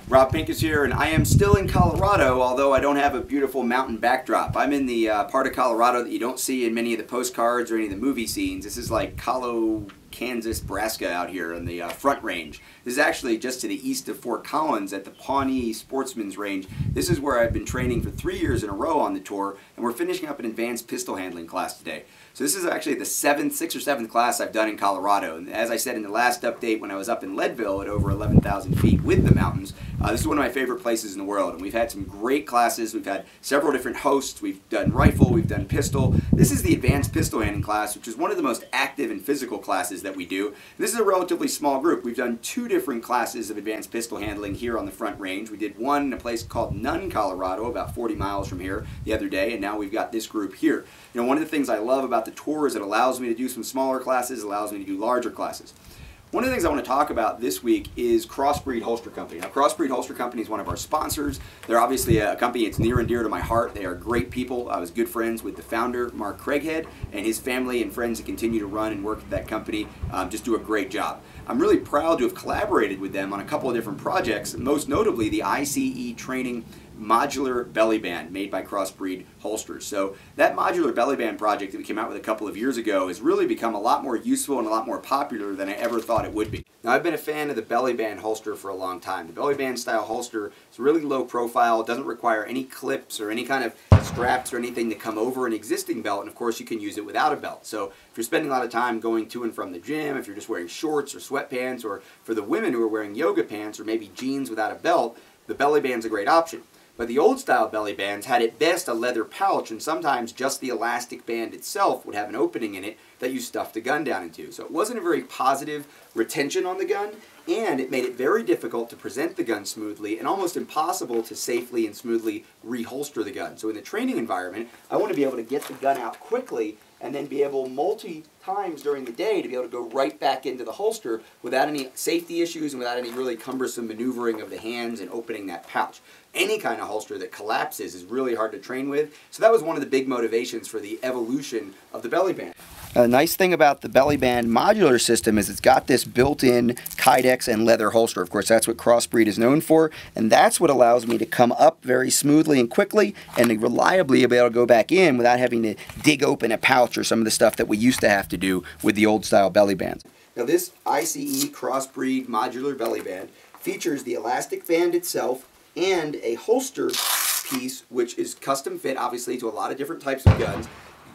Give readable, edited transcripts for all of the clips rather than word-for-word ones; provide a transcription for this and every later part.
Rob Pincus here, and I am still in Colorado, although I don't have a beautiful mountain backdrop. I'm in the part of Colorado that you don't see in many of the postcards or any of the movie scenes. This is like Kansas, Nebraska out here in the Front Range. This is actually just to the east of Fort Collins at the Pawnee Sportsman's Range. This is where I've been training for 3 years in a row on the tour, and we're finishing up an advanced pistol handling class today. So this is actually the sixth or seventh class I've done in Colorado. And as I said in the last update when I was up in Leadville at over 11,000 feet with the mountains, this is one of my favorite places in the world. And we've had some great classes. We've had several different hosts. We've done rifle, we've done pistol. This is the advanced pistol handling class, which is one of the most active and physical classes that we do. And this is a relatively small group. We've done 2 different classes of advanced pistol handling here on the Front Range. We did one in a place called Nunn, Colorado, about 40 miles from here the other day, and now we've got this group here. You know, one of the things I love about the tour is it allows me to do some smaller classes, allows me to do larger classes. One of the things I want to talk about this week is Crossbreed Holster Company. Now, Crossbreed Holster Company is one of our sponsors. They're obviously a company that's near and dear to my heart. They are great people. I was good friends with the founder, Mark Craighead, and his family and friends that continue to run and work at that company just do a great job. I'm really proud to have collaborated with them on a couple of different projects, most notably the ICE Training Modular belly band made by Crossbreed holsters. So that modular belly band project that we came out with a couple of years ago has really become a lot more useful and a lot more popular than I ever thought it would be. Now, I've been a fan of the belly band holster for a long time. The belly band style holster is really low profile, doesn't require any clips or any kind of straps or anything to come over an existing belt, and of course you can use it without a belt. So if you're spending a lot of time going to and from the gym, if you're just wearing shorts or sweatpants, or for the women who are wearing yoga pants or maybe jeans without a belt, the belly band's a great option. But the old style belly bands had at best a leather pouch, and sometimes just the elastic band itself would have an opening in it that you stuffed the gun down into. So it wasn't a very positive retention on the gun, and it made it very difficult to present the gun smoothly and almost impossible to safely and smoothly reholster the gun. So in the training environment, I want to be able to get the gun out quickly and then be able multi-times during the day to be able to go right back into the holster without any safety issues and without any really cumbersome maneuvering of the hands and opening that pouch. Any kind of holster that collapses is really hard to train with, so that was one of the big motivations for the evolution of the belly band. A nice thing about the belly band modular system is it's got this built-in Kydex and leather holster. Of course, that's what Crossbreed is known for, and that's what allows me to come up very smoothly and quickly and reliably be able to go back in without having to dig open a pouch or some of the stuff that we used to have to do with the old style belly bands. Now, this ICE Crossbreed modular belly band features the elastic band itself and a holster piece which is custom fit obviously to a lot of different types of guns.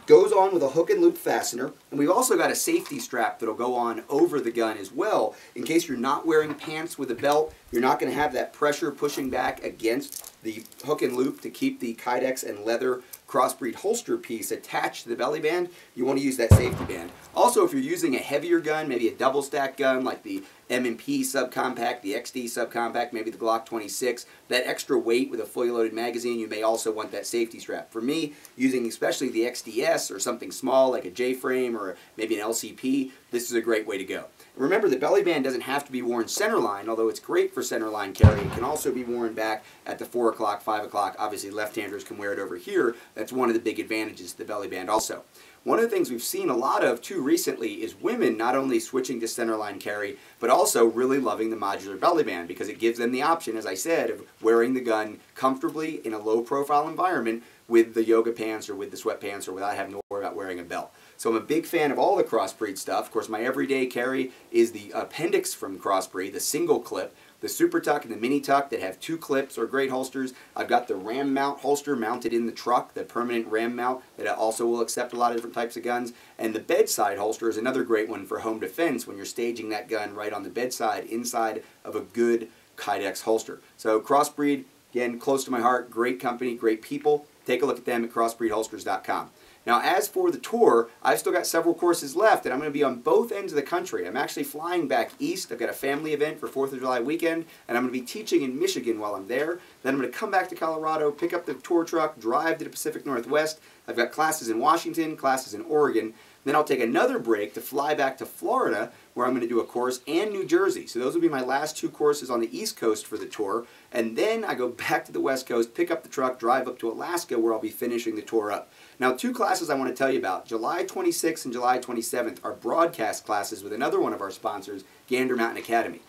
Goes on with a hook and loop fastener, and we've also got a safety strap that'll go on over the gun as well. In case you're not wearing pants with a belt, you're not going to have that pressure pushing back against the hook and loop to keep the Kydex and leather Crossbreed holster piece attached to the belly band. You want to use that safety band. Also, if you're using a heavier gun, maybe a double stack gun like the M&P subcompact, the XD subcompact, maybe the Glock 26, that extra weight with a fully loaded magazine, you may also want that safety strap. For me, using especially the XDS or something small like a J-frame or maybe an LCP, this is a great way to go. Remember, the belly band doesn't have to be worn centerline, although it's great for centerline carry. It can also be worn back at the 4 o'clock, 5 o'clock. Obviously, left-handers can wear it over here. That's one of the big advantages to the belly band also. One of the things we've seen a lot of, too, recently is women not only switching to centerline carry, but also really loving the modular belly band because it gives them the option, as I said, of wearing the gun comfortably in a low-profile environment with the yoga pants or with the sweatpants or without having to worry about wearing a belt. So I'm a big fan of all the Crossbreed stuff. Of course, my everyday carry is the Appendix from Crossbreed, the single clip. The Super Tuck and the Mini Tuck that have 2 clips are great holsters. I've got the Ram mount holster mounted in the truck, the permanent Ram mount that also will accept a lot of different types of guns. And the bedside holster is another great one for home defense when you're staging that gun right on the bedside inside of a good Kydex holster. So Crossbreed, again, close to my heart, great company, great people. Take a look at them at crossbreedholsters.com. Now, as for the tour, I've still got several courses left, and I'm going to be on both ends of the country. I'm actually flying back east. I've got a family event for 4th of July weekend, and I'm going to be teaching in Michigan while I'm there. Then I'm going to come back to Colorado, pick up the tour truck, drive to the Pacific Northwest. I've got classes in Washington, classes in Oregon. Then I'll take another break to fly back to Florida, where I'm going to do a course, and New Jersey. So those will be my last 2 courses on the East Coast for the tour. And then I go back to the West Coast, pick up the truck, drive up to Alaska, where I'll be finishing the tour up. Now, 2 classes I want to tell you about. July 26th and July 27th are broadcast classes with another one of our sponsors, Gander Mountain Academy.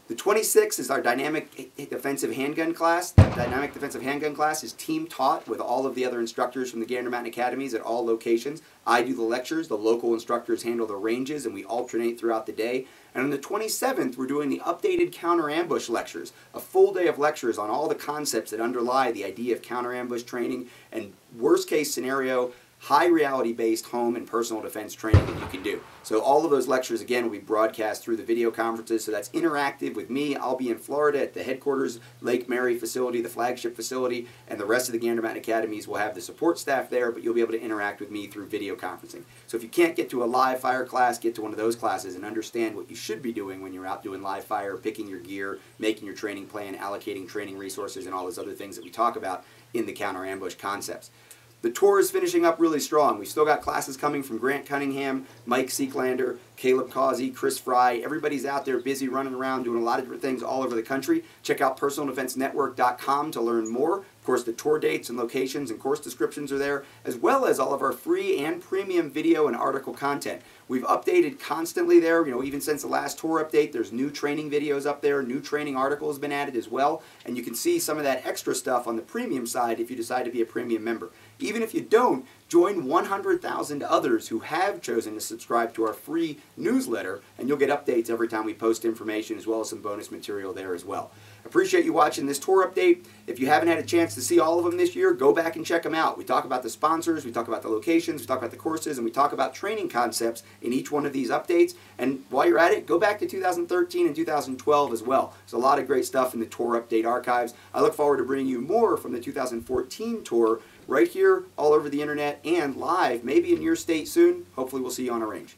The 26th is our dynamic defensive handgun class. The dynamic defensive handgun class is team taught with all of the other instructors from the Gander Mountain Academies at all locations. I do the lectures, the local instructors handle the ranges, and we alternate throughout the day. And on the 27th, we're doing the updated counter ambush lectures, a full day of lectures on all the concepts that underlie the idea of counter ambush training and worst case scenario, high reality-based home and personal defense training that you can do. So all of those lectures, again, will be broadcast through the video conferences, so that's interactive with me. I'll be in Florida at the headquarters Lake Mary facility, the flagship facility, and the rest of the Gander Mountain Academies will have the support staff there, but you'll be able to interact with me through video conferencing. So if you can't get to a live fire class, get to one of those classes and understand what you should be doing when you're out doing live fire, picking your gear, making your training plan, allocating training resources, and all those other things that we talk about in the counter ambush concepts. The tour is finishing up really strong. We've still got classes coming from Grant Cunningham, Mike Seeklander, Caleb Causey, Chris Fry. Everybody's out there busy running around doing a lot of different things all over the country. Check out personaldefensenetwork.com to learn more. Of course, the tour dates and locations and course descriptions are there, as well as all of our free and premium video and article content. We've updated constantly there, even since the last tour update. There's new training videos up there, new training articles have been added as well, and you can see some of that extra stuff on the premium side if you decide to be a premium member. Even if you don't, join 100,000 others who have chosen to subscribe to our free newsletter, and you'll get updates every time we post information, as well as some bonus material there as well. Appreciate you watching this tour update. If you haven't had a chance to see all of them this year, go back and check them out. We talk about the sponsors, we talk about the locations, we talk about the courses, and we talk about training concepts in each one of these updates. And while you're at it, go back to 2013 and 2012 as well. There's a lot of great stuff in the tour update archives. I look forward to bringing you more from the 2014 tour right here all over the internet and live, maybe in your state soon. Hopefully we'll see you on a range.